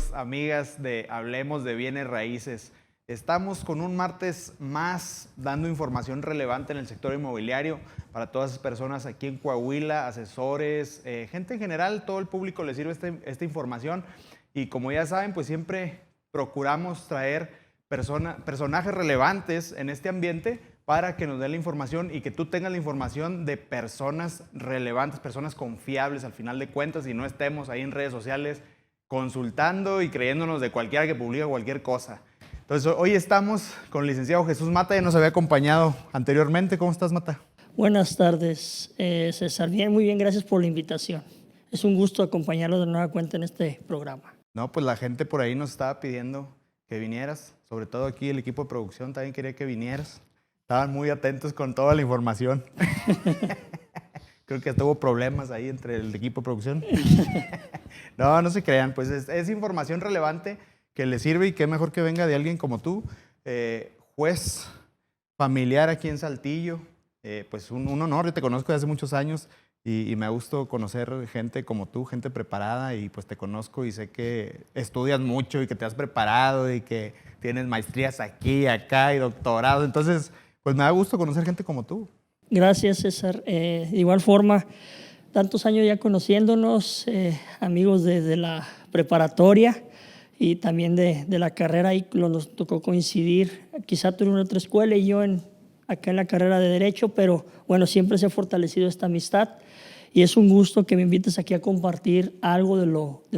amigos, amigas de Hablemos de Bienes Raíces. Estamos con un martes más dando información relevante en el sector inmobiliario para todas esas personas aquí en Coahuila, asesores, gente en general, todo el público le sirve esta información. Y como ya saben, pues siempre procuramos traer personajes relevantes en este ambiente para que nos den la información y que tú tengas la información de personas relevantes, personas confiables al final de cuentas, y no estemos ahí en redes sociales consultando y creyéndonos de cualquiera que publica cualquier cosa. Entonces, hoy estamos con el licenciado Jesús Mata, ya nos había acompañado anteriormente. ¿Cómo estás, Mata? Buenas tardes, César. Bien, muy bien, gracias por la invitación. Es un gusto acompañarlo de nueva cuenta en este programa. No, pues la gente por ahí nos estaba pidiendo que vinieras, sobre todo aquí el equipo de producción también quería que vinieras. Estaban muy atentos con toda la información. Creo que tuvo problemas ahí entre el equipo de producción. No se crean, pues es información relevante que le sirve, y qué mejor que venga de alguien como tú, juez familiar aquí en Saltillo. Pues un honor, yo te conozco desde hace muchos años y me ha gustado conocer gente como tú, gente preparada, y pues te conozco y sé que estudias mucho y que te has preparado y que tienes maestrías aquí, acá y doctorado. Entonces, pues me da gusto conocer gente como tú. Gracias, César. De igual forma, tantos años ya conociéndonos, amigos desde la preparatoria y también de la carrera, y nos tocó coincidir. Quizá tú en otra escuela y yo acá en la carrera de Derecho, pero bueno, siempre se ha fortalecido esta amistad y es un gusto que me invites aquí a compartir algo de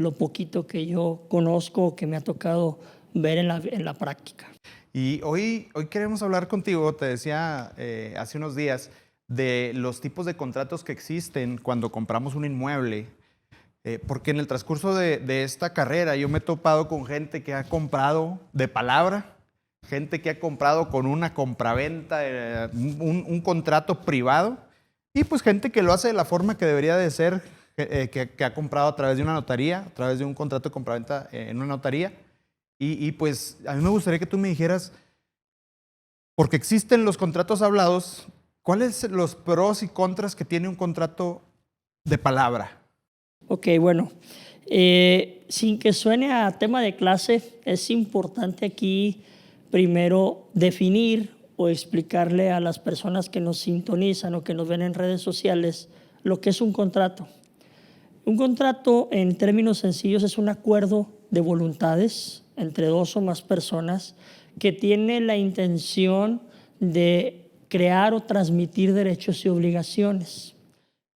lo poquito que yo conozco, que me ha tocado ver en la práctica. Y hoy queremos hablar contigo, te decía hace unos días, de los tipos de contratos que existen cuando compramos un inmueble. Porque en el transcurso de esta carrera yo me he topado con gente que ha comprado de palabra, gente que ha comprado con una compraventa, un contrato privado, y pues gente que lo hace de la forma que debería de ser, que ha comprado a través de una notaría, a través de un contrato de compraventa en una notaría. Y pues a mí me gustaría que tú me dijeras, porque existen los contratos hablados, ¿cuáles son los pros y contras que tiene un contrato de palabra? Ok, bueno, sin que suene a tema de clase, es importante aquí primero definir o explicarle a las personas que nos sintonizan o que nos ven en redes sociales lo que es un contrato. Un contrato, en términos sencillos, es un acuerdo de voluntades entre dos o más personas que tiene la intención de crear o transmitir derechos y obligaciones.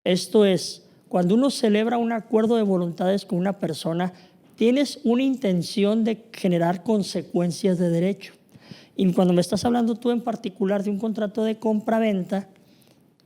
Esto es, cuando uno celebra un acuerdo de voluntades con una persona, tienes una intención de generar consecuencias de derecho. Y cuando me estás hablando tú en particular de un contrato de compraventa,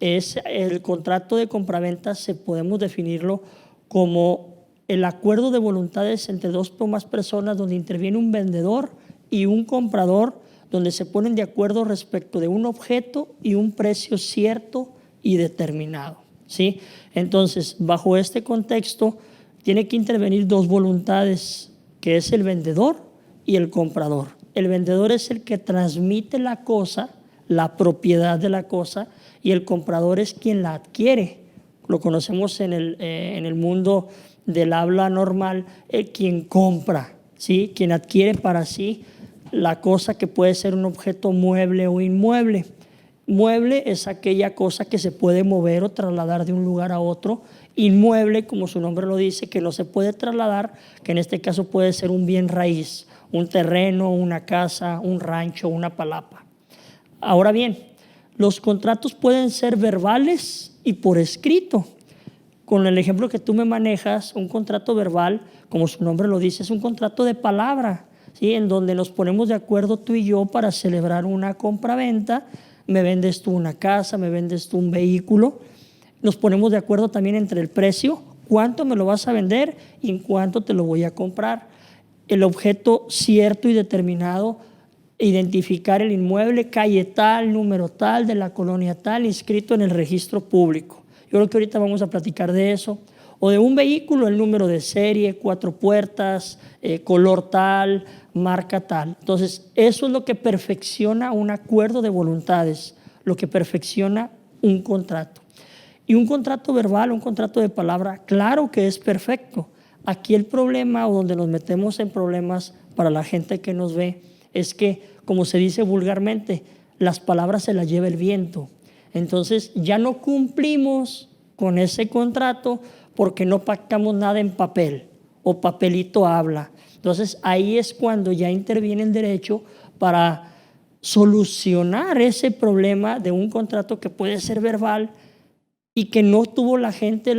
el contrato de compraventa podemos definirlo como el acuerdo de voluntades entre dos o más personas donde interviene un vendedor y un comprador, donde se ponen de acuerdo respecto de un objeto y un precio cierto y determinado, ¿sí? Entonces, bajo este contexto, tiene que intervenir dos voluntades, que es el vendedor y el comprador. El vendedor es el que transmite la cosa, la propiedad de la cosa, y el comprador es quien la adquiere. Lo conocemos en el mundo del habla normal, quien compra, ¿sí? Quien adquiere para sí la cosa, que puede ser un objeto mueble o inmueble. Mueble es aquella cosa que se puede mover o trasladar de un lugar a otro. Inmueble, como su nombre lo dice, que no se puede trasladar, que en este caso puede ser un bien raíz, un terreno, una casa, un rancho, una palapa. Ahora bien, los contratos pueden ser verbales y por escrito. Con el ejemplo que tú me manejas, un contrato verbal, como su nombre lo dice, es un contrato de palabra, ¿sí? En donde nos ponemos de acuerdo tú y yo para celebrar una compraventa. Me vendes tú una casa, me vendes tú un vehículo. Nos ponemos de acuerdo también entre el precio, cuánto me lo vas a vender y en cuánto te lo voy a comprar. El objeto cierto y determinado, identificar el inmueble, calle tal, número tal, de la colonia tal, inscrito en el registro público. Yo creo que ahorita vamos a platicar de eso. O de un vehículo, el número de serie, 4 puertas, color tal, marca tal. Entonces, eso es lo que perfecciona un acuerdo de voluntades, lo que perfecciona un contrato. Y un contrato verbal, un contrato de palabra, claro que es perfecto. Aquí el problema, o donde nos metemos en problemas para la gente que nos ve, es que, como se dice vulgarmente, las palabras se las lleva el viento. Entonces ya no cumplimos con ese contrato porque no pactamos nada en papel o papelito habla. Entonces ahí es cuando ya interviene el derecho para solucionar ese problema de un contrato que puede ser verbal y que no tuvo la gente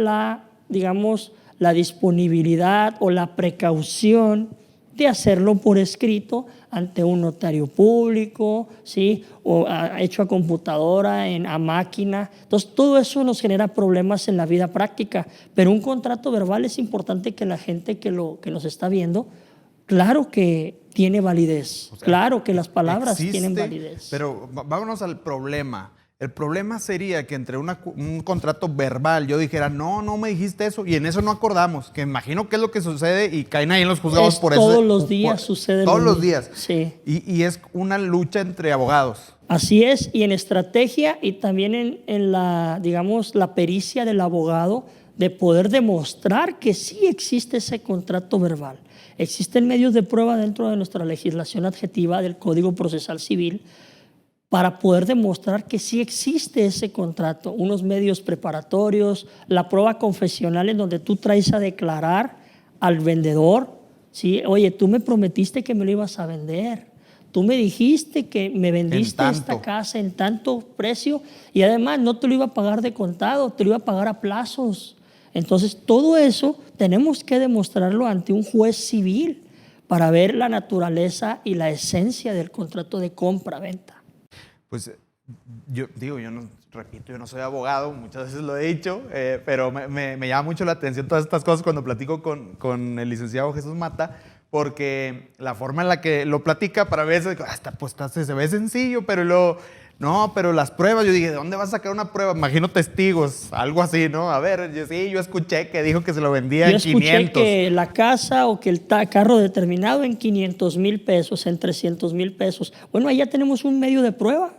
digamos, la disponibilidad o la precaución de hacerlo por escrito ante un notario público, ¿sí? O hecho a computadora, a máquina. Entonces, todo eso nos genera problemas en la vida práctica. Pero un contrato verbal es importante que la gente que nos está viendo, claro que tiene validez, o sea, claro que las palabras tienen validez. Pero vámonos al problema. El problema sería que entre un contrato verbal yo dijera, no me dijiste eso, y en eso no acordamos, que imagino que es lo que sucede y caen ahí en los juzgados por eso. Todos los días sucede. Todos los días. Sí. Y es una lucha entre abogados. Así es, y en estrategia y también en digamos, la pericia del abogado de poder demostrar que sí existe ese contrato verbal. Existen medios de prueba dentro de nuestra legislación adjetiva del Código Procesal Civil para poder demostrar que sí existe ese contrato, unos medios preparatorios, la prueba confesional en donde tú traes a declarar al vendedor, ¿sí? Oye, tú me prometiste que me lo ibas a vender, tú me dijiste que me vendiste esta casa en tanto precio y además no te lo iba a pagar de contado, te lo iba a pagar a plazos. Entonces, todo eso tenemos que demostrarlo ante un juez civil para ver la naturaleza y la esencia del contrato de compra-venta. Pues yo no soy abogado, muchas veces lo he dicho, pero me llama mucho la atención todas estas cosas cuando platico con el licenciado Jesús Mata, porque la forma en la que lo platica para veces, se ve sencillo, pero pero las pruebas, yo dije, ¿de dónde vas a sacar una prueba? Imagino testigos, algo así, ¿no? A ver, yo escuché que dijo que se lo vendía en 500. Yo escuché que la casa o que el carro determinado en 500,000 pesos, en 300,000 pesos. Bueno, ahí ya tenemos un medio de prueba.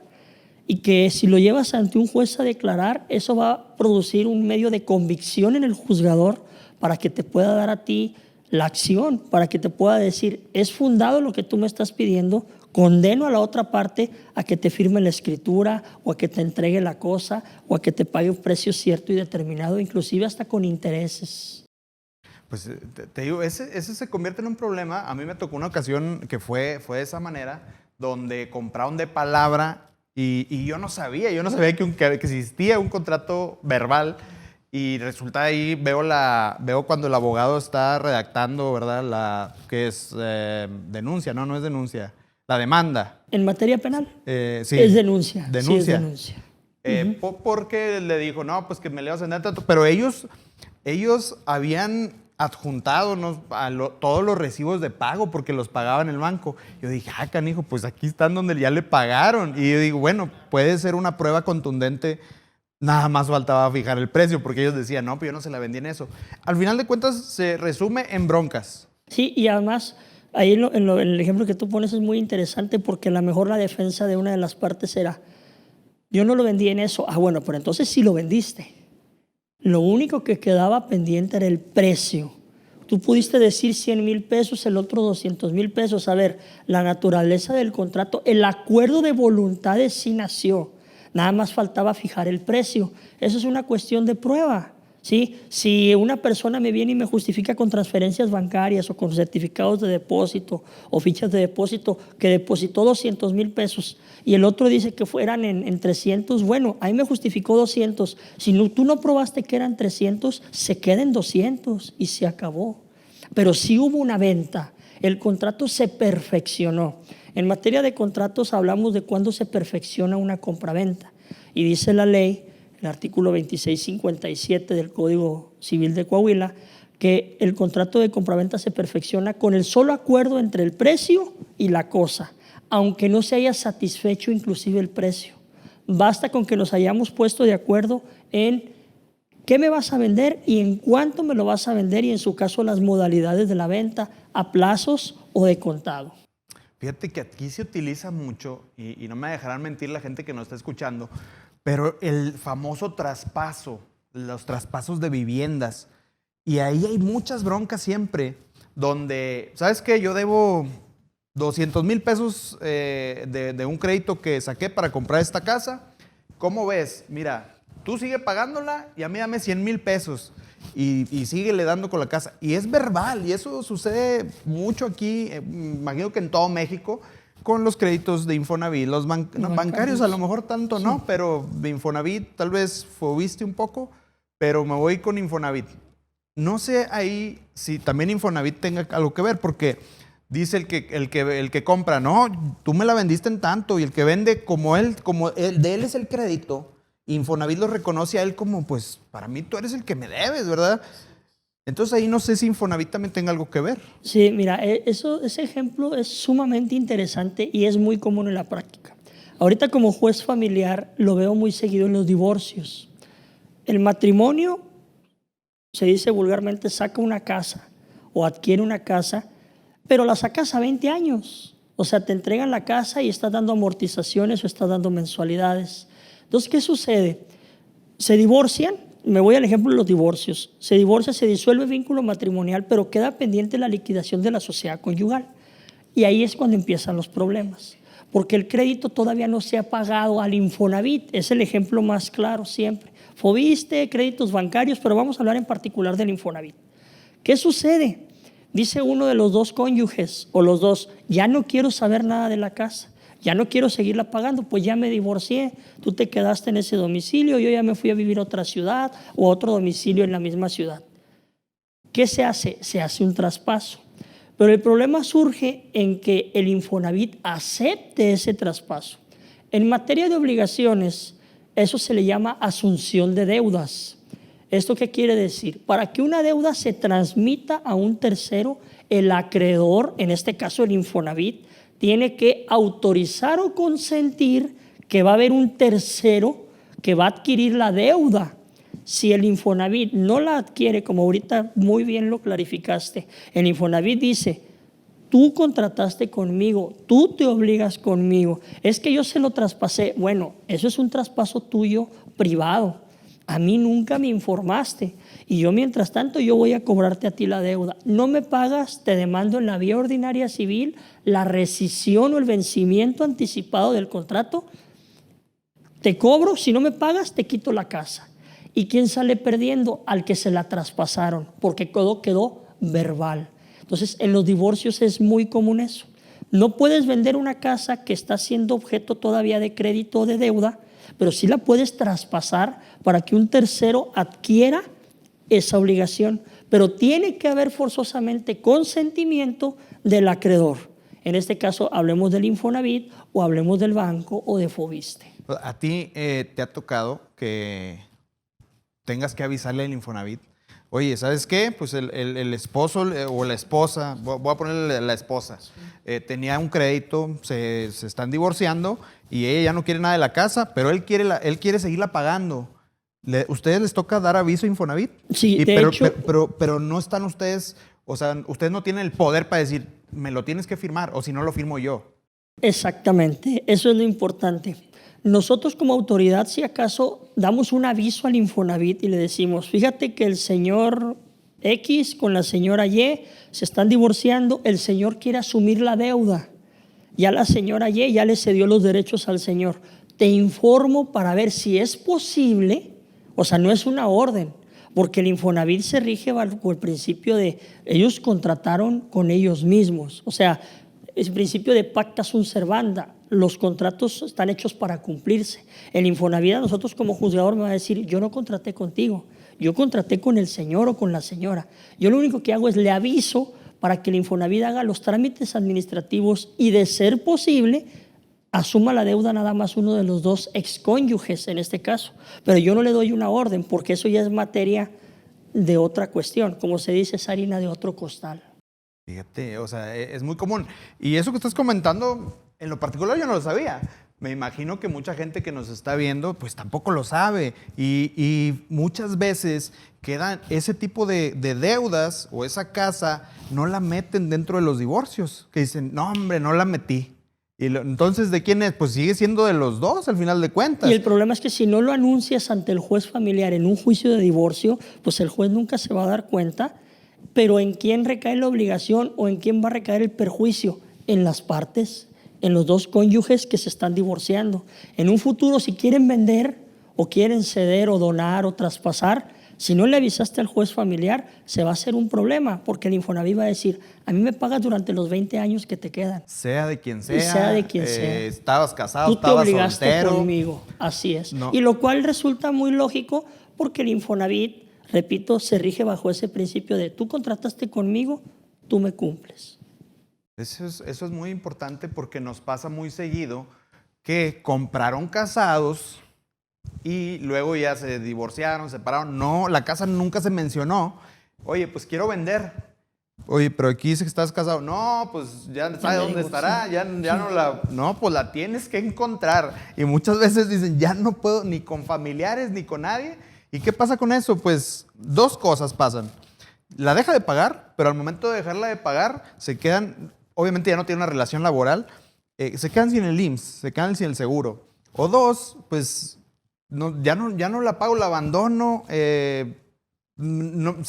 Y que si lo llevas ante un juez a declarar, eso va a producir un medio de convicción en el juzgador para que te pueda dar a ti la acción, para que te pueda decir, es fundado lo que tú me estás pidiendo, condeno a la otra parte a que te firme la escritura o a que te entregue la cosa o a que te pague un precio cierto y determinado, inclusive hasta con intereses. Pues te digo, ese se convierte en un problema. A mí me tocó una ocasión que fue de esa manera, donde compraron de palabra. Y yo no sabía que existía un contrato verbal y resulta ahí, veo cuando el abogado está redactando, ¿verdad? Que es denuncia, no es denuncia, la demanda. ¿En materia penal? Sí. Es denuncia. Denuncia. Sí, es denuncia. Porque le dijo, no, pues que me le vas a vender tanto, pero ellos habían adjuntado todos los recibos de pago porque los pagaba en el banco. Yo dije, canijo, pues aquí están donde ya le pagaron. Y yo digo, bueno, puede ser una prueba contundente, nada más faltaba fijar el precio, porque ellos decían, no, pero yo no se la vendí en eso. Al final de cuentas se resume en broncas. Sí, y además, ahí en el ejemplo que tú pones es muy interesante porque a lo mejor la defensa de una de las partes era, yo no lo vendí en eso. Bueno, pero entonces sí lo vendiste. Lo único que quedaba pendiente era el precio. Tú pudiste decir 100,000 pesos, el otro 200,000 pesos. A ver, la naturaleza del contrato, el acuerdo de voluntades sí nació. Nada más faltaba fijar el precio. Eso es una cuestión de prueba, ¿sí? Si una persona me viene y me justifica con transferencias bancarias o con certificados de depósito o fichas de depósito que depositó 200,000 pesos y el otro dice que fueran en 300, bueno, ahí me justificó 200. Si tú no probaste que eran 300, se queda en 200 y se acabó. Pero sí hubo una venta, el contrato se perfeccionó. En materia de contratos hablamos de cuándo se perfecciona una compraventa y dice la ley, el artículo 2657 del Código Civil de Coahuila, que el contrato de compraventa se perfecciona con el solo acuerdo entre el precio y la cosa, aunque no se haya satisfecho inclusive el precio. Basta con que nos hayamos puesto de acuerdo en qué me vas a vender y en cuánto me lo vas a vender y en su caso las modalidades de la venta, a plazos o de contado. Fíjate que aquí se utiliza mucho, y no me dejarán mentir la gente que nos está escuchando, pero el famoso traspaso, los traspasos de viviendas, Y ahí hay muchas broncas siempre, donde, ¿sabes qué? Yo debo 200,000 pesos de un crédito que saqué para comprar esta casa. ¿Cómo ves? Mira, tú sigue pagándola y a mí dame 100,000 pesos y síguele dando con la casa. Y es verbal, y eso sucede mucho aquí, imagino que en todo México, con los créditos de Infonavit. Los bancarios a lo mejor tanto Sí. no, pero de Infonavit tal vez fobiste un poco, pero me voy con Infonavit. No sé ahí si también Infonavit tenga algo que ver, porque dice el que compra, no, tú me la vendiste en tanto, y el que vende, como de él es el crédito, Infonavit lo reconoce a él como, pues, para mí tú eres el que me debes, ¿verdad? Entonces ahí no sé si Infonavit también tenga algo que ver. Sí, mira, ese ejemplo es sumamente interesante y es muy común en la práctica. Ahorita como juez familiar lo veo muy seguido en los divorcios. El matrimonio, se dice vulgarmente, saca una casa o adquiere una casa, pero la sacas a 20 años. O sea, te entregan la casa y estás dando amortizaciones o estás dando mensualidades. Entonces, ¿qué sucede? Se divorcian, me voy al ejemplo de los divorcios. Se divorcia, se disuelve el vínculo matrimonial, pero queda pendiente la liquidación de la sociedad conyugal. Y ahí es cuando empiezan los problemas, porque el crédito todavía no se ha pagado al Infonavit. Es el ejemplo más claro siempre. Fobiste, créditos bancarios, pero vamos a hablar en particular del Infonavit. ¿Qué sucede? Dice uno de los dos cónyuges o los dos, ya no quiero saber nada de la casa, ya no quiero seguirla pagando, pues ya me divorcié, tú te quedaste en ese domicilio, yo ya me fui a vivir a otra ciudad o a otro domicilio en la misma ciudad. ¿Qué se hace? Se hace un traspaso. Pero el problema surge en que el Infonavit acepte ese traspaso. En materia de obligaciones, eso se le llama asunción de deudas. ¿Esto qué quiere decir? Para que una deuda se transmita a un tercero, el acreedor, en este caso el Infonavit, tiene que autorizar o consentir que va a haber un tercero que va a adquirir la deuda. Si el Infonavit no la adquiere, como ahorita muy bien lo clarificaste, el Infonavit dice, tú contrataste conmigo, tú te obligas conmigo, es que yo se lo traspasé. Bueno, eso es un traspaso tuyo privado. A mí nunca me informaste y yo mientras tanto yo voy a cobrarte a ti la deuda. No me pagas, te demando en la vía ordinaria civil la rescisión o el vencimiento anticipado del contrato. Te cobro, si no me pagas te quito la casa. ¿Y quién sale perdiendo? Al que se la traspasaron, porque quedó verbal. Entonces, en los divorcios es muy común eso. No puedes vender una casa que está siendo objeto todavía de crédito o de deuda, pero sí la puedes traspasar para que un tercero adquiera esa obligación. Pero tiene que haber forzosamente consentimiento del acreedor. En este caso, hablemos del Infonavit o hablemos del banco o de Fobiste. ¿A ti te ha tocado que tengas que avisarle al Infonavit? Oye, ¿sabes qué? Pues el esposo o la esposa, voy a ponerle la esposa, tenía un crédito, se están divorciando y ella ya no quiere nada de la casa, pero él quiere seguirla pagando. ¿Ustedes les toca dar aviso a Infonavit? Sí, Pero no están ustedes, o sea, ustedes no tienen el poder para decir, me lo tienes que firmar, o si no lo firmo yo. Exactamente, eso es lo importante. Nosotros como autoridad, si acaso, damos un aviso al Infonavit y le decimos, fíjate que el señor X con la señora Y se están divorciando, el señor quiere asumir la deuda. Ya la señora Y ya le cedió los derechos al señor. Te informo para ver si es posible, o sea, no es una orden, porque el Infonavit se rige bajo el principio de ellos contrataron con ellos mismos, o sea, es el principio de pacta sunt servanda. Los contratos están hechos para cumplirse. El Infonavit a nosotros como juzgador me va a decir, yo no contraté contigo, yo contraté con el señor o con la señora. Yo lo único que hago es le aviso para que el Infonavit haga los trámites administrativos y de ser posible asuma la deuda nada más uno de los dos excónyuges en este caso. Pero yo no le doy una orden porque eso ya es materia de otra cuestión. Como se dice, es harina de otro costal. Fíjate, o sea, es muy común. Y eso que estás comentando, en lo particular yo no lo sabía. Me imagino que mucha gente que nos está viendo, pues tampoco lo sabe. Y muchas veces quedan ese tipo de deudas o esa casa, no la meten dentro de los divorcios. Que dicen, no hombre, no la metí. Entonces, ¿de quién es? Pues sigue siendo de los dos al final de cuentas. Y el problema es que si no lo anuncias ante el juez familiar en un juicio de divorcio, pues el juez nunca se va a dar cuenta, pero ¿en quién recae la obligación o en quién va a recaer el perjuicio? En las partes, en los dos cónyuges que se están divorciando. En un futuro, si quieren vender o quieren ceder o donar o traspasar, si no le avisaste al juez familiar, se va a hacer un problema, porque el Infonavit va a decir, a mí me pagas durante los 20 años que te quedan. Sea de quien sea. Sea de quien sea. Estabas casado, Tú te estabas obligaste soltero. conmigo, así es. No. Y lo cual resulta muy lógico porque el Infonavit, repito, se rige bajo ese principio de tú contrataste conmigo, tú me cumples. Eso es muy importante porque nos pasa muy seguido que compraron casados y luego ya se divorciaron, se separaron. No, la casa nunca se mencionó. Oye, pues quiero vender. Oye, pero aquí dice que estás casado. No, pues ya sabe dónde estará. Ya no la... No, pues la tienes que encontrar. Y muchas veces dicen, ya no puedo ni con familiares ni con nadie. ¿Y qué pasa con eso? Pues dos cosas pasan. La deja de pagar, pero al momento de dejarla de pagar, se quedan... Obviamente ya no tiene una relación laboral. Se quedan sin el IMSS, se quedan sin el seguro. O dos, pues... ya no la pago, la abandono, se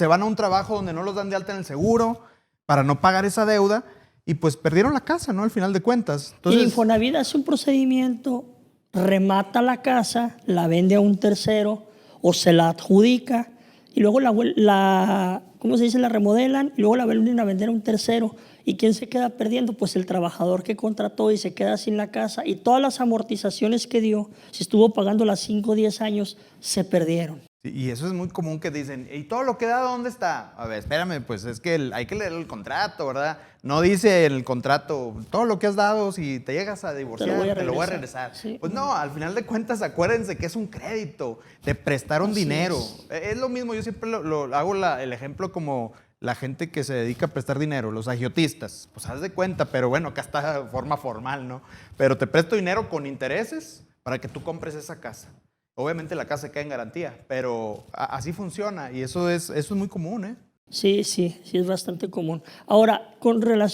van a un trabajo donde no los dan de alta en el seguro para no pagar esa deuda y pues perdieron la casa, ¿no? Al final de cuentas. Entonces, y Infonavit hace un procedimiento, remata la casa, la vende a un tercero o se la adjudica y luego ¿cómo se dice? La remodelan y luego la vuelven a vender a un tercero. ¿Y quién se queda perdiendo? Pues el trabajador que contrató y se queda sin la casa y todas las amortizaciones que dio, si estuvo pagando las 5 o 10 años, se perdieron. Y eso es muy común que dicen, ¿y todo lo que da dónde está? A ver, espérame, pues es que hay que leer el contrato, ¿verdad? No dice en el contrato, todo lo que has dado, si te llegas a divorciar, te lo voy a regresar. Sí. Pues no, al final de cuentas, acuérdense que es un crédito, te prestaron Así dinero. es. Es lo mismo, yo siempre hago el ejemplo como la gente que se dedica a prestar dinero, los agiotistas. Pues haz de cuenta, pero bueno, acá está de forma formal, ¿no? Pero te presto dinero con intereses para que tú compres esa casa. Obviamente la casa queda en garantía, pero así funciona y eso es muy común, ¿eh? Sí, es bastante común. Ahora,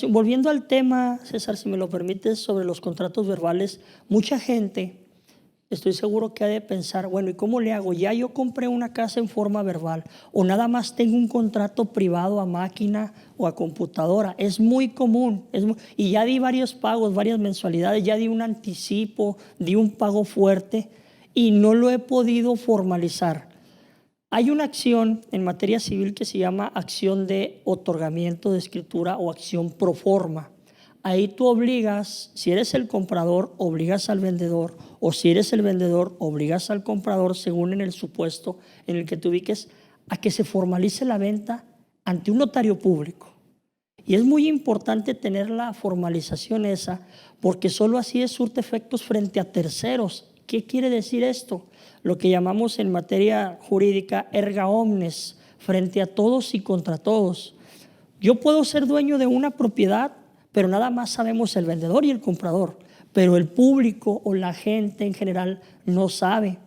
volviendo al tema, César, si me lo permites, sobre los contratos verbales, mucha gente, estoy seguro que ha de pensar, bueno, ¿y cómo le hago? Ya yo compré una casa en forma verbal o nada más tengo un contrato privado a máquina o a computadora. Es muy común. Y ya di varios pagos, varias mensualidades, ya di un anticipo, di un pago fuerte y no lo he podido formalizar. Hay una acción en materia civil que se llama acción de otorgamiento de escritura o acción pro forma. Ahí tú obligas, si eres el comprador, obligas al vendedor, o si eres el vendedor, obligas al comprador, según en el supuesto en el que te ubiques, a que se formalice la venta ante un notario público. Y es muy importante tener la formalización esa, porque solo así surte efectos frente a terceros. ¿Qué quiere decir esto? Lo que llamamos en materia jurídica erga omnes, frente a todos y contra todos. Yo puedo ser dueño de una propiedad, pero nada más sabemos el vendedor y el comprador, pero el público o la gente en general no sabe.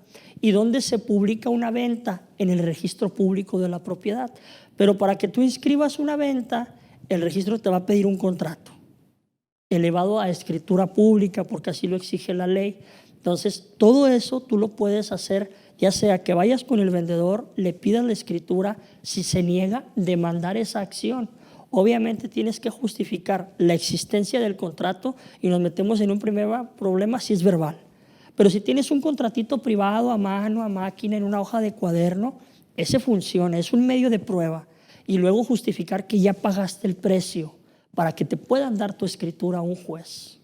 ¿Y dónde se publica una venta? En el registro público de la propiedad. Pero para que tú inscribas una venta, el registro te va a pedir un contrato elevado a escritura pública, porque así lo exige la ley. Entonces, todo eso tú lo puedes hacer, ya sea que vayas con el vendedor, le pidas la escritura, si se niega, demandar esa acción. Obviamente tienes que justificar la existencia del contrato y nos metemos en un primer problema si es verbal. Pero si tienes un contratito privado a mano, a máquina, en una hoja de cuaderno, ese funciona, es un medio de prueba. Y luego justificar que ya pagaste el precio para que te puedan dar tu escritura a un juez.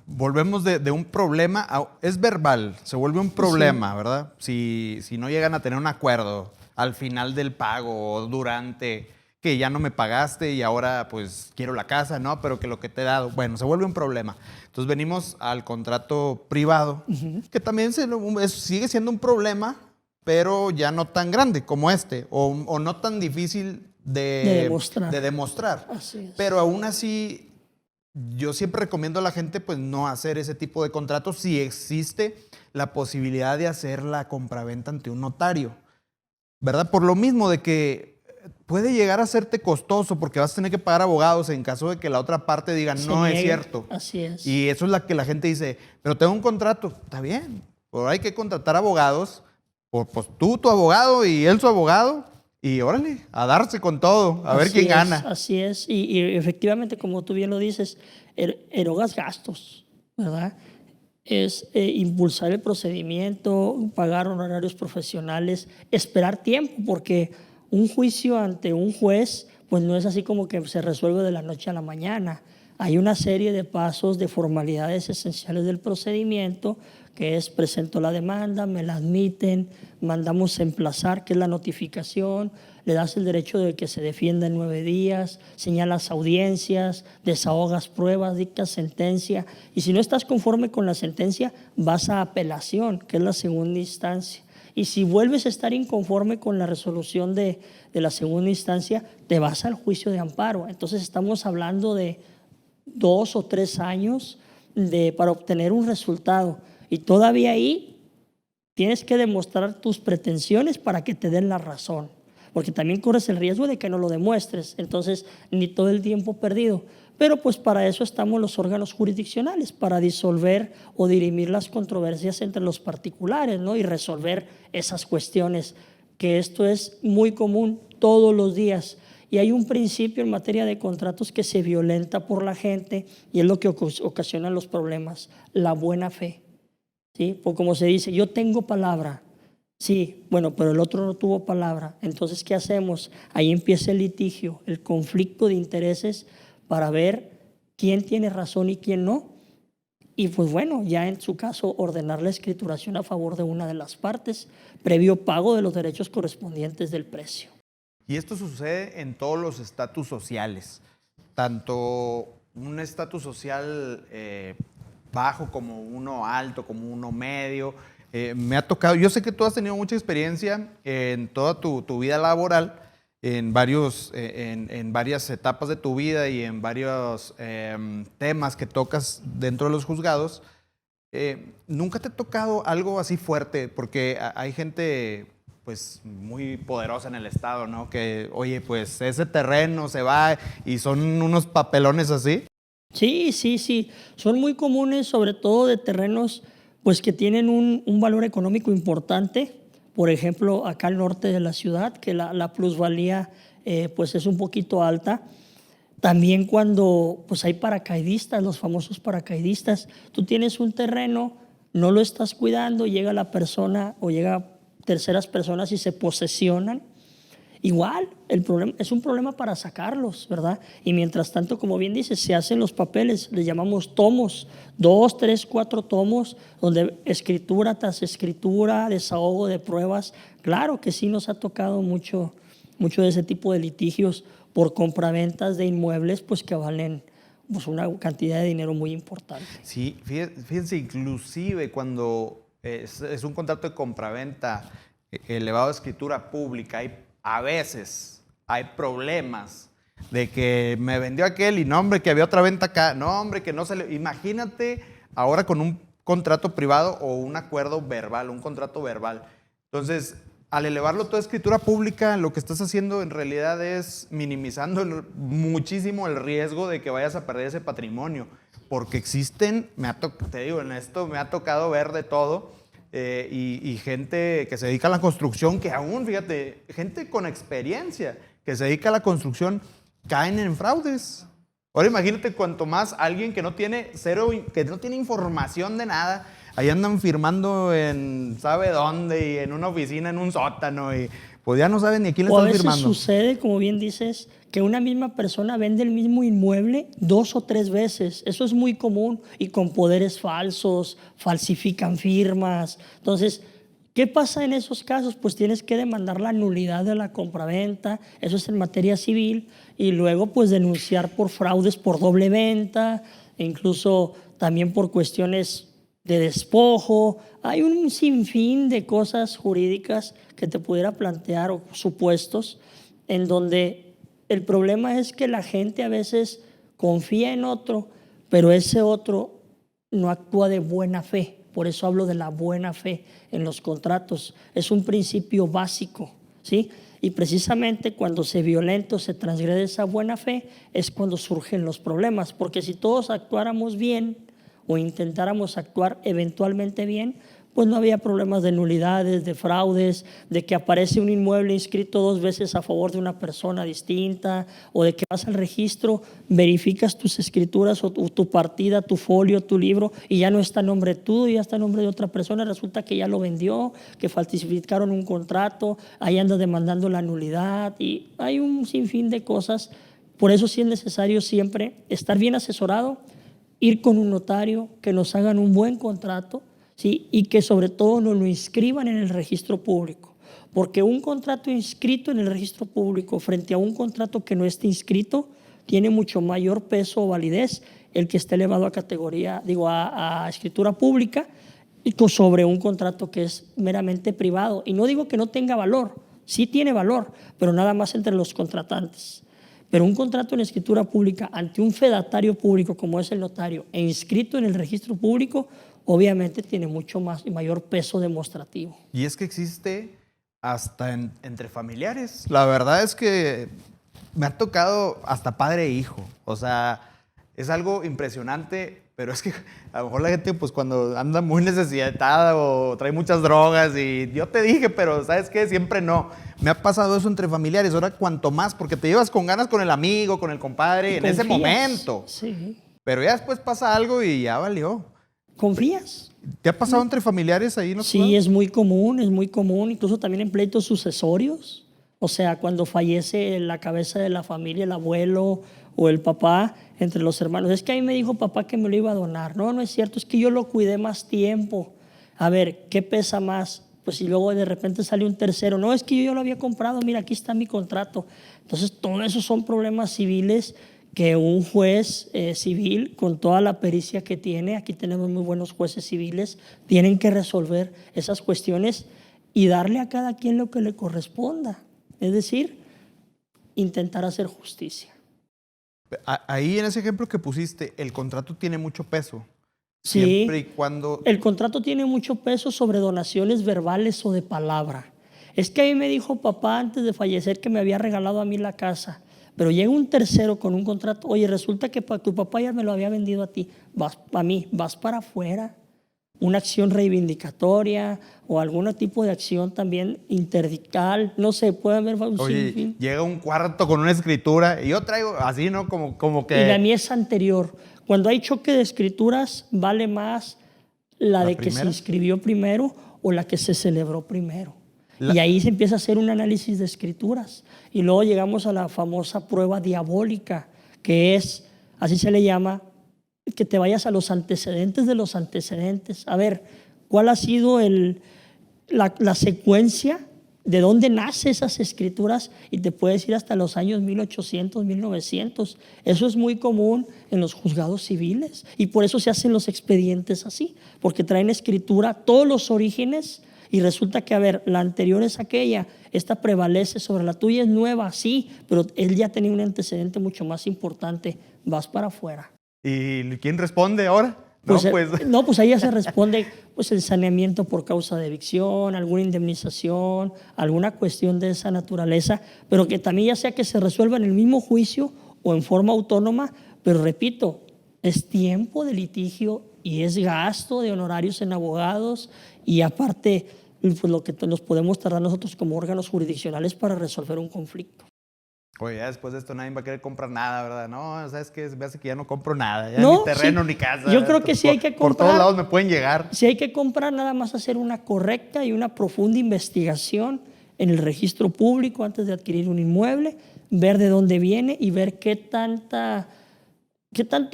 Volvemos de un problema, es verbal, se vuelve un problema, sí, ¿verdad? Si no llegan a tener un acuerdo al final del pago o durante, que ya no me pagaste y ahora pues quiero la casa, ¿no? Pero que lo que te he dado, bueno, se vuelve un problema. Entonces venimos al contrato privado, que también sigue siendo un problema, pero ya no tan grande como este, o no tan difícil de demostrar. Así es. Pero aún así, yo siempre recomiendo a la gente pues no hacer ese tipo de contratos si existe la posibilidad de hacer la compraventa ante un notario, ¿verdad? Por lo mismo de que puede llegar a hacerte costoso porque vas a tener que pagar abogados en caso de que la otra parte diga no es cierto. Así es. Y eso es la que la gente dice, pero tengo un contrato. Está bien, pero hay que contratar abogados. Pues tú, tu abogado, y él, su abogado. Y órale, a darse con todo, a ver quién gana. Así es. Y efectivamente, como tú bien lo dices, erogas gastos, ¿verdad? Es impulsar el procedimiento, pagar honorarios profesionales, esperar tiempo, porque un juicio ante un juez, pues no es así como que se resuelve de la noche a la mañana. Hay una serie de pasos, de formalidades esenciales del procedimiento, que es presento la demanda, me la admiten, mandamos a emplazar, que es la notificación, le das el derecho de que se defienda en 9 días, señalas audiencias, desahogas pruebas, dictas sentencia, y si no estás conforme con la sentencia, vas a apelación, que es la segunda instancia. Y si vuelves a estar inconforme con la resolución de la segunda instancia, te vas al juicio de amparo. Entonces estamos hablando de 2 o 3 años para obtener un resultado. Y todavía ahí tienes que demostrar tus pretensiones para que te den la razón. Porque también corres el riesgo de que no lo demuestres. Entonces, ni todo el tiempo perdido. Pero pues para eso estamos los órganos jurisdiccionales, para disolver o dirimir las controversias entre los particulares, ¿no? Y resolver esas cuestiones, que esto es muy común todos los días. Y hay un principio en materia de contratos que se violenta por la gente y es lo que ocasiona los problemas, la buena fe. ¿Sí? Pues como se dice, yo tengo palabra. Sí, bueno, pero el otro no tuvo palabra. Entonces, ¿qué hacemos? Ahí empieza el litigio, el conflicto de intereses para ver quién tiene razón y quién no. Y pues bueno, ya en su caso ordenar la escrituración a favor de una de las partes, previo pago de los derechos correspondientes del precio. Y esto sucede en todos los estatus sociales, tanto un estatus social bajo como uno alto, como uno medio. Me ha tocado, yo sé que tú has tenido mucha experiencia en toda tu vida laboral, en varias etapas de tu vida y en varios temas que tocas dentro de los juzgados. ¿Nunca te ha tocado algo así fuerte? Porque hay gente pues muy poderosa en el estado, ¿no? Que, oye, pues ese terreno se va y son unos papelones así. Sí, sí, sí. Son muy comunes, sobre todo de terrenos pues que tienen un valor económico importante. Por ejemplo, acá al norte de la ciudad, que la plusvalía pues es un poquito alta. También cuando pues hay paracaidistas, los famosos paracaidistas, tú tienes un terreno, no lo estás cuidando, llega la persona o llega terceras personas y se posesionan. Igual, el problema es un problema para sacarlos, ¿verdad? Y mientras tanto, como bien dices, se hacen los papeles, les llamamos tomos, 2, 3, 4 tomos, donde escritura tras escritura, desahogo de pruebas. Claro que sí nos ha tocado mucho de ese tipo de litigios por compraventas de inmuebles, pues que valen pues, una cantidad de dinero muy importante. Sí, fíjense, inclusive cuando es un contrato de compraventa elevado a escritura pública, a veces hay problemas de que me vendió aquel y no, hombre, que había otra venta acá. No, hombre, que no se le... Imagínate ahora con un contrato privado o un acuerdo verbal, un contrato verbal. Entonces, al elevarlo toda escritura pública, lo que estás haciendo en realidad es minimizando muchísimo el riesgo de que vayas a perder ese patrimonio. Porque existen, te digo, en esto me ha tocado ver de todo. Y gente que se dedica a la construcción, que aún, fíjate, gente con experiencia que se dedica a la construcción, caen en fraudes. Ahora imagínate cuanto más alguien que no tiene que no tiene información de nada, ahí andan firmando en sabe dónde y en una oficina, en un sótano, y pues ya no saben ni a quién le están firmando. O a veces sucede, como bien dices, que una misma persona vende el mismo inmueble 2 o 3 veces. Eso es muy común y con poderes falsos, falsifican firmas. Entonces, ¿qué pasa en esos casos? Pues tienes que demandar la nulidad de la compraventa, eso es en materia civil, y luego pues denunciar por fraudes por doble venta, e incluso también por cuestiones de despojo. Hay un sinfín de cosas jurídicas que te pudiera plantear o supuestos en donde el problema es que la gente a veces confía en otro, pero ese otro no actúa de buena fe. Por eso hablo de la buena fe en los contratos. Es un principio básico, ¿sí? Y precisamente cuando se violenta o se transgrede esa buena fe es cuando surgen los problemas, porque si todos actuáramos bien o intentáramos actuar eventualmente bien, pues no había problemas de nulidades, de fraudes, de que aparece un inmueble inscrito 2 veces a favor de una persona distinta, o de que vas al registro, verificas tus escrituras o tu partida, tu folio, tu libro, y ya no está a nombre tuyo, ya está a nombre de otra persona, resulta que ya lo vendió, que falsificaron un contrato, ahí anda demandando la nulidad, y hay un sinfín de cosas. Por eso sí es necesario siempre estar bien asesorado, ir con un notario, que nos hagan un buen contrato, ¿sí? Y que sobre todo nos lo inscriban en el registro público, porque un contrato inscrito en el registro público frente a un contrato que no esté inscrito tiene mucho mayor peso o validez el que esté elevado a categoría, a escritura pública, y sobre un contrato que es meramente privado. Y no digo que no tenga valor, sí tiene valor, pero nada más entre los contratantes. Pero un contrato en escritura pública ante un fedatario público como es el notario e inscrito en el registro público, obviamente tiene mucho más y mayor peso demostrativo. Y es que existe hasta entre familiares. La verdad es que me ha tocado hasta padre e hijo. O sea, es algo impresionante, pero es que a lo mejor la gente, pues cuando anda muy necesitada o trae muchas drogas y yo te dije, pero ¿sabes qué? Siempre no. Me ha pasado eso entre familiares. Ahora, cuanto más, porque te llevas con ganas con el amigo, con el compadre, en ese momento. Sí. Pero ya después pasa algo y ya valió. ¿Confías? ¿Te ha pasado entre familiares ahí? Sí, es muy común, incluso también en pleitos sucesorios. O sea, cuando fallece la cabeza de la familia, el abuelo o el papá, entre los hermanos. Es que a mí me dijo papá que me lo iba a donar. No, no es cierto, es que yo lo cuidé más tiempo. A ver, ¿qué pesa más? Pues si luego de repente sale un tercero. No, es que yo ya lo había comprado, mira, aquí está mi contrato. Entonces, todo eso son problemas civiles que un juez civil, con toda la pericia que tiene, aquí tenemos muy buenos jueces civiles, tienen que resolver esas cuestiones y darle a cada quien lo que le corresponda. Es decir, intentar hacer justicia. Ahí en ese ejemplo que pusiste, el contrato tiene mucho peso. Sí, Siempre y cuando... el contrato tiene mucho peso sobre donaciones verbales o de palabra. Es que a mí me dijo papá antes de fallecer que me había regalado a mí la casa. Pero llega un tercero con un contrato, oye, resulta que tu papá ya me lo había vendido a ti, vas para afuera, una acción reivindicatoria o algún tipo de acción también interdical, no sé, puede haber un Oye, llega un cuarto con una escritura y yo traigo así, ¿no? Como que... Y la mía es anterior. Cuando hay choque de escrituras, vale más la de primera, que se inscribió primero o la que se celebró primero. Y ahí se empieza a hacer un análisis de escrituras. Y luego llegamos a la famosa prueba diabólica, que es, así se le llama, que te vayas a los antecedentes de los antecedentes. A ver, ¿cuál ha sido la secuencia? ¿De dónde nacen esas escrituras? Y te puedes ir hasta los años 1800, 1900. Eso es muy común en los juzgados civiles. Y por eso se hacen los expedientes así, porque traen escritura, todos los orígenes. Y resulta que, a ver, la anterior es aquella, esta prevalece sobre la tuya, es nueva, sí, pero él ya tenía un antecedente mucho más importante, vas para afuera. ¿Y quién responde ahora? Pues ahí ya se responde pues el saneamiento por causa de evicción, alguna indemnización, alguna cuestión de esa naturaleza, pero que también ya sea que se resuelva en el mismo juicio o en forma autónoma, pero repito, es tiempo de litigio y es gasto de honorarios en abogados y aparte pues lo que nos podemos tardar nosotros como órganos jurisdiccionales para resolver un conflicto. Oye, ya después de esto nadie va a querer comprar nada, ¿verdad? No, ¿sabes qué? Me hace que ya no compro nada, ya ni terreno ni casa. Yo creo que sí hay que comprar. Por todos lados me pueden llegar. Sí hay que comprar, nada más hacer una correcta y una profunda investigación en el registro público antes de adquirir un inmueble, ver de dónde viene y ver qué tanto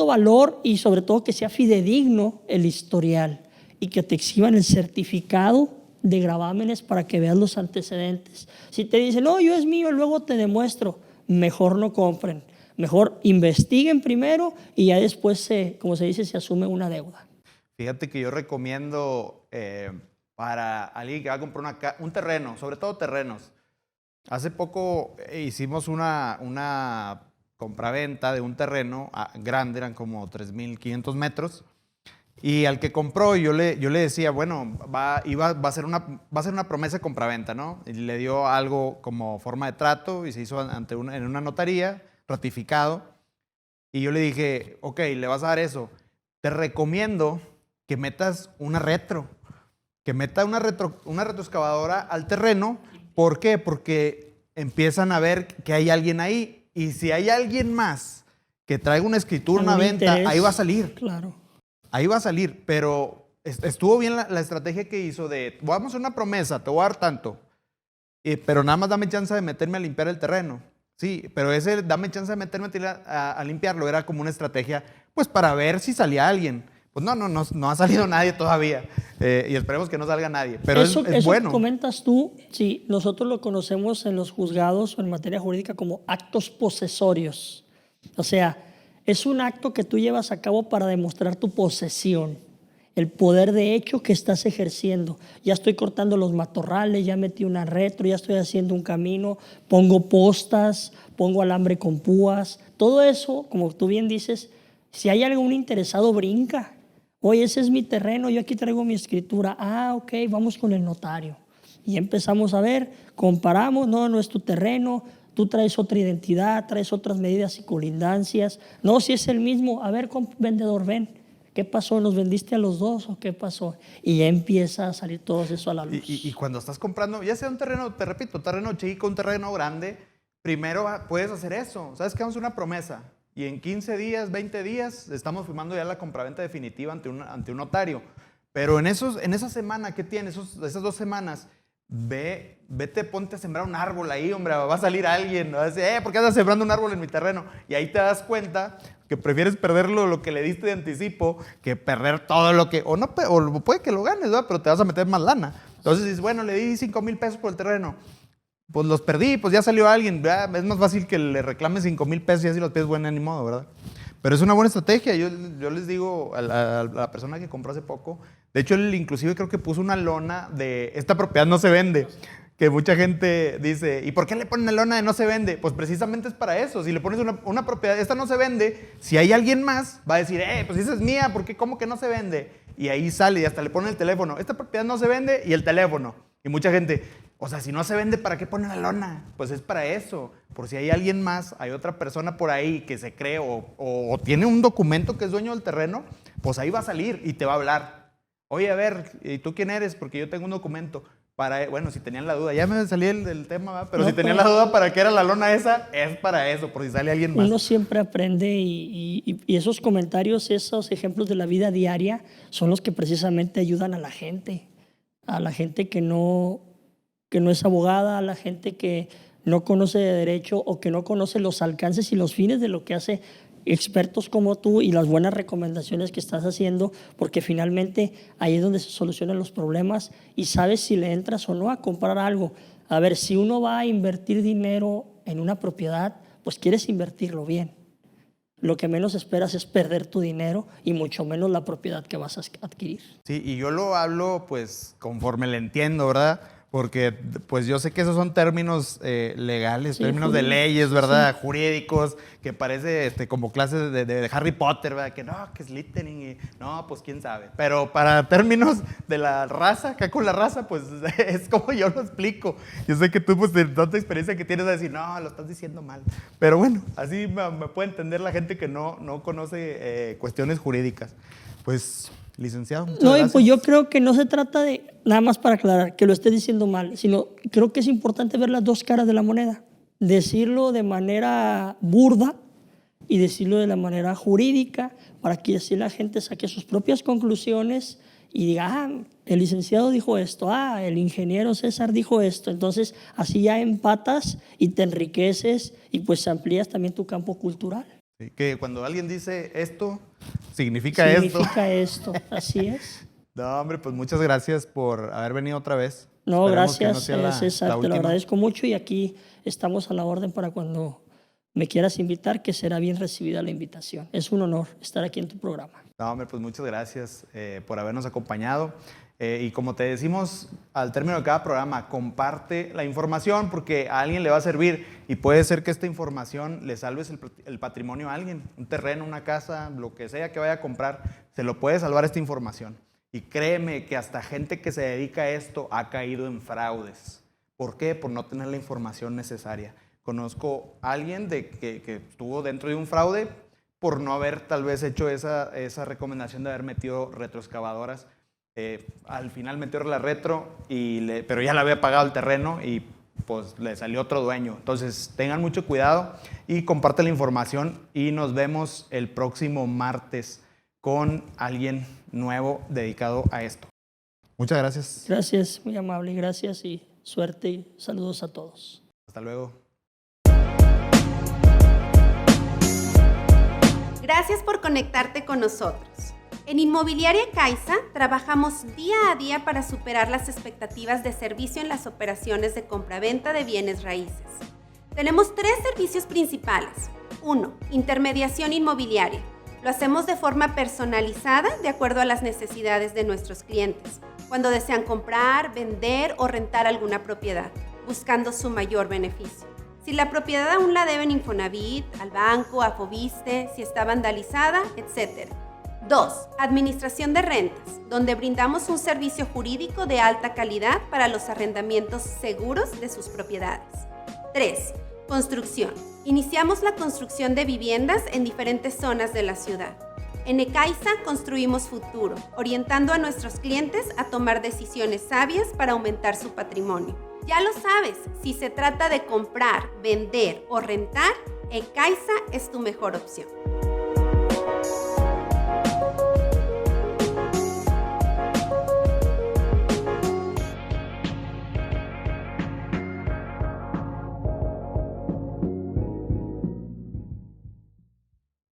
valor y sobre todo que sea fidedigno el historial y que te exhiban el certificado de gravámenes para que veas los antecedentes. Si te dicen, no, yo es mío, luego te demuestro, mejor no compren. Mejor investiguen primero y ya después, como se dice, se asume una deuda. Fíjate que yo recomiendo para alguien que va a comprar un terreno, sobre todo terrenos. Hace poco hicimos una compraventa de un terreno grande, eran como 3,500 metros. Y al que compró, yo le decía, bueno, va a ser una promesa de compraventa, ¿no? Y le dio algo como forma de trato y se hizo en una notaría, ratificado. Y yo le dije, ok, le vas a dar eso. Te recomiendo que metas una retro, que meta una retroexcavadora al terreno. ¿Por qué? Porque empiezan a ver que hay alguien ahí. Y si hay alguien más que traiga una escritura, una venta, interés, ahí va a salir. Claro. Ahí va a salir, pero estuvo bien la estrategia que hizo de, vamos a hacer una promesa, te voy a dar tanto, pero nada más dame chance de meterme a limpiar el terreno. Sí, pero ese dame chance de meterme a limpiarlo era como una estrategia, pues para ver si salía alguien. Pues no ha salido nadie todavía, y esperemos que no salga nadie, pero eso bueno. Comentas tú, sí, nosotros lo conocemos en los juzgados o en materia jurídica como actos posesorios. O sea, es un acto que tú llevas a cabo para demostrar tu posesión, el poder de hecho que estás ejerciendo. Ya estoy cortando los matorrales, ya metí una retro, ya estoy haciendo un camino, pongo postas, pongo alambre con púas. Todo eso, como tú bien dices, si hay algún interesado, brinca. Oye, ese es mi terreno, yo aquí traigo mi escritura. Ah, ok, vamos con el notario. Y empezamos a ver, comparamos, no es tu terreno, tú traes otra identidad, traes otras medidas y colindancias. No, si es el mismo, a ver, vendedor, ven, ¿qué pasó? ¿Nos vendiste a los dos o qué pasó? Y ya empieza a salir todo eso a la luz. Y cuando estás comprando, ya sea un terreno, te repito, un terreno chico, un terreno grande, primero puedes hacer eso. ¿Sabes qué? Vamos a una promesa. Y en 15 días, 20 días, estamos firmando ya la compraventa definitiva ante un notario. Pero en esa semana que tienes, esas 2 semanas, vete, ponte a sembrar un árbol ahí, hombre, va a salir alguien, va a decir, ¿por qué andas sembrando un árbol en mi terreno? Y ahí te das cuenta que prefieres perderlo lo que le diste de anticipo que perder todo lo que, o puede que lo ganes, ¿verdad? Pero te vas a meter más lana. Entonces dices, bueno, le di 5,000 pesos por el terreno. Pues los perdí, pues ya salió alguien, ¿verdad? Es más fácil que le reclames 5,000 pesos y así los pies bueno, ni modo, ¿verdad? Pero es una buena estrategia. Yo les digo a la persona que compró hace poco, de hecho él inclusive creo que puso una lona de esta propiedad no se vende, que mucha gente dice, ¿y por qué le ponen la lona de no se vende? Pues precisamente es para eso. Si le pones una propiedad, esta no se vende, si hay alguien más, va a decir, pues esa es mía, ¿por qué? ¿Cómo que no se vende? Y ahí sale y hasta le pone el teléfono, esta propiedad no se vende y el teléfono. Y mucha gente, o sea, si no se vende, ¿para qué ponen la lona? Pues es para eso. Por si hay alguien más, hay otra persona por ahí que se cree o tiene un documento que es dueño del terreno, pues ahí va a salir y te va a hablar. Oye, a ver, ¿y tú quién eres? Porque yo tengo un documento. Bueno, si tenían la duda, ya me salí del tema, ¿verdad? Pero no, si tenían la duda para qué era la lona esa, es para eso, por si sale alguien más. Uno siempre aprende y esos comentarios, esos ejemplos de la vida diaria son los que precisamente ayudan a la gente que no es abogada, a la gente que no conoce de derecho o que no conoce los alcances y los fines de lo que hace expertos como tú y las buenas recomendaciones que estás haciendo, porque finalmente ahí es donde se solucionan los problemas y sabes si le entras o no a comprar algo. A ver, si uno va a invertir dinero en una propiedad, pues quieres invertirlo bien. Lo que menos esperas es perder tu dinero y mucho menos la propiedad que vas a adquirir. Sí, y yo lo hablo pues conforme le entiendo, ¿verdad? Porque pues yo sé que esos son términos legales, sí, términos de leyes, ¿verdad? Sí. Jurídicos, que parece como clases de Harry Potter, ¿verdad? Que no, que es Slytherin y no, pues quién sabe. Pero para términos de la raza, acá con la raza, pues es como yo lo explico. Yo sé que tú pues de tanta experiencia que tienes a decir, no, lo estás diciendo mal. Pero bueno, así me puede entender la gente que no conoce cuestiones jurídicas. Pues... Licenciado, muchas gracias. Pues yo creo que no se trata de, nada más para aclarar, que lo esté diciendo mal, sino creo que es importante ver las dos caras de la moneda. Decirlo de manera burda y decirlo de la manera jurídica para que así la gente saque sus propias conclusiones y diga, el licenciado dijo esto, el ingeniero César dijo esto. Entonces, así ya empatas y te enriqueces y pues amplías también tu campo cultural. Sí, que cuando alguien dice esto, significa esto, así es. No, hombre, pues muchas gracias por haber venido otra vez. No, gracias, César, te lo agradezco mucho y aquí estamos a la orden para cuando me quieras invitar, que será bien recibida la invitación. Es un honor estar aquí en tu programa. No, hombre, pues muchas gracias por habernos acompañado. Y como te decimos al término de cada programa, comparte la información porque a alguien le va a servir y puede ser que esta información le salves el patrimonio a alguien, un terreno, una casa, lo que sea que vaya a comprar, se lo puede salvar esta información. Y créeme que hasta gente que se dedica a esto ha caído en fraudes. ¿Por qué? Por no tener la información necesaria. Conozco a alguien que estuvo dentro de un fraude por no haber tal vez hecho esa recomendación de haber metido retroexcavadoras. Al final metió la retro, pero ya le había pagado el terreno y pues le salió otro dueño. Entonces tengan mucho cuidado y compartan la información y nos vemos el próximo martes con alguien nuevo dedicado a esto. Muchas gracias. Gracias, muy amable, gracias y suerte y saludos a todos. Hasta luego. Gracias por conectarte con nosotros. En Inmobiliaria Caixa trabajamos día a día para superar las expectativas de servicio en las operaciones de compraventa de bienes raíces. Tenemos 3 servicios principales. 1. Intermediación inmobiliaria. Lo hacemos de forma personalizada de acuerdo a las necesidades de nuestros clientes, cuando desean comprar, vender o rentar alguna propiedad, buscando su mayor beneficio. Si la propiedad aún la deben Infonavit, al banco, a Foviste, si está vandalizada, etc. 2. Administración de rentas, donde brindamos un servicio jurídico de alta calidad para los arrendamientos seguros de sus propiedades. 3. Construcción. Iniciamos la construcción de viviendas en diferentes zonas de la ciudad. En Ecaixa construimos futuro, orientando a nuestros clientes a tomar decisiones sabias para aumentar su patrimonio. Ya lo sabes, si se trata de comprar, vender o rentar, Ecaixa es tu mejor opción.